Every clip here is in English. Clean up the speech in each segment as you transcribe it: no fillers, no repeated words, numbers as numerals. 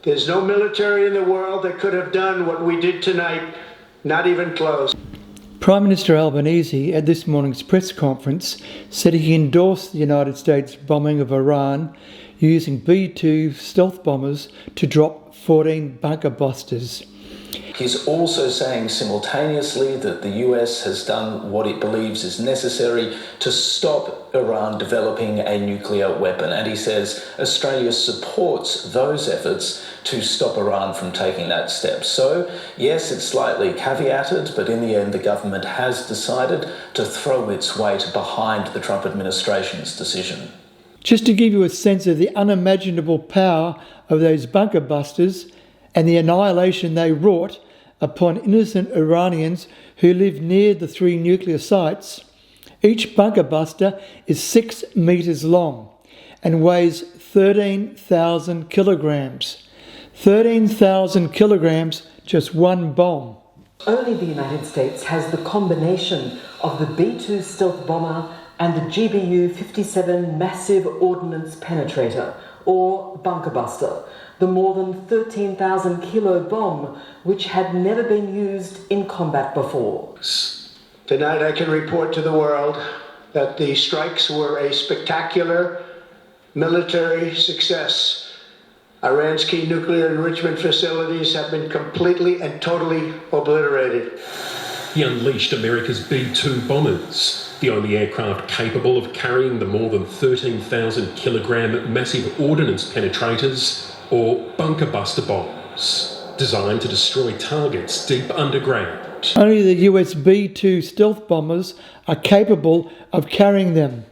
There's no military in the world that could have done what we did tonight, not even close. Prime Minister Albanese at this morning's press conference said he endorsed the United States bombing of Iran using B-2 stealth bombers to drop 14 bunker busters. He's also saying simultaneously that the US has done what it believes is necessary to stop Iran developing a nuclear weapon. And he says Australia supports those efforts to stop Iran from taking that step. So, yes, it's slightly caveated, but in the end, the government has decided to throw its weight behind the Trump administration's decision. Just to give you a sense of the unimaginable power of those bunker busters and the annihilation they wrought upon innocent Iranians who live near the 3 nuclear sites, each bunker buster is 6 metres long and weighs 13,000 kilograms. 13,000 kilograms, just one bomb. Only the United States has the combination of the B-2 stealth bomber and the GBU-57 massive ordnance penetrator, or bunker buster, the more than 13,000 kilo bomb which had never been used in combat before. Tonight I can report to the world that the strikes were a spectacular military success. Iran's key nuclear enrichment facilities have been completely and totally obliterated. He unleashed America's B-2 bombers, the only aircraft capable of carrying the more than 13,000 kilogram massive ordnance penetrators, or bunker buster bombs, designed to destroy targets deep underground. Only the US B-2 stealth bombers are capable of carrying them.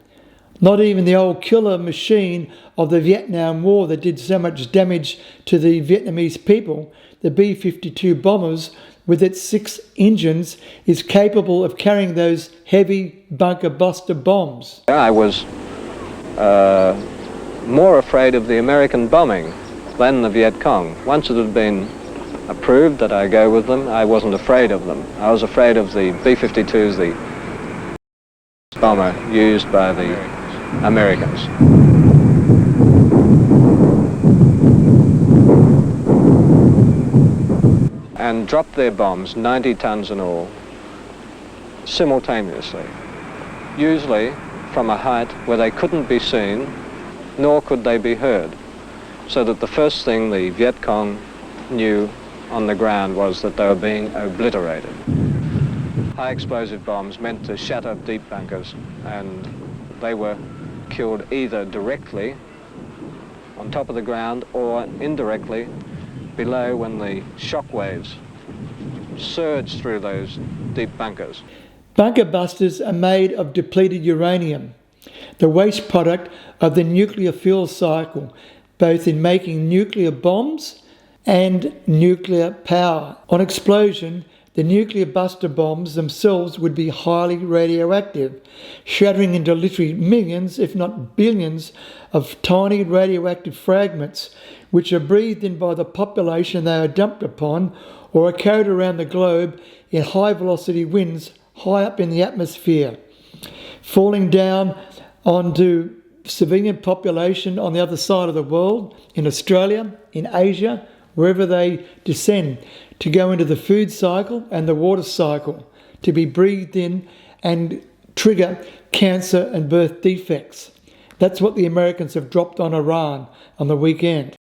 Not even the old killer machine of the Vietnam War that did so much damage to the Vietnamese people, the B-52 bombers, with its 6 engines, is capable of carrying those heavy bunker buster bombs. I was more afraid of the American bombing than the Viet Cong. Once it had been approved that I go with them, I wasn't afraid of them. I was afraid of the B-52s, the bomber used by the Americans. And dropped their bombs, 90 tons in all, simultaneously, usually from a height where they couldn't be seen, nor could they be heard, so that the first thing the Viet Cong knew on the ground was that they were being obliterated. High explosive bombs meant to shatter deep bunkers, and they were killed either directly on top of the ground or indirectly below when the shock waves surged through those deep bunkers. Bunker busters are made of depleted uranium, the waste product of the nuclear fuel cycle, both in making nuclear bombs and nuclear power. On explosion, the nuclear buster bombs themselves would be highly radioactive, shattering into literally millions, if not billions, of tiny radioactive fragments, which are breathed in by the population they are dumped upon, or are carried around the globe in high-velocity winds high up in the atmosphere, falling down onto civilian population on the other side of the world, in Australia, in Asia, wherever they descend, to go into the food cycle and the water cycle, to be breathed in and trigger cancer and birth defects. That's what the Americans have dropped on Iran on the weekend.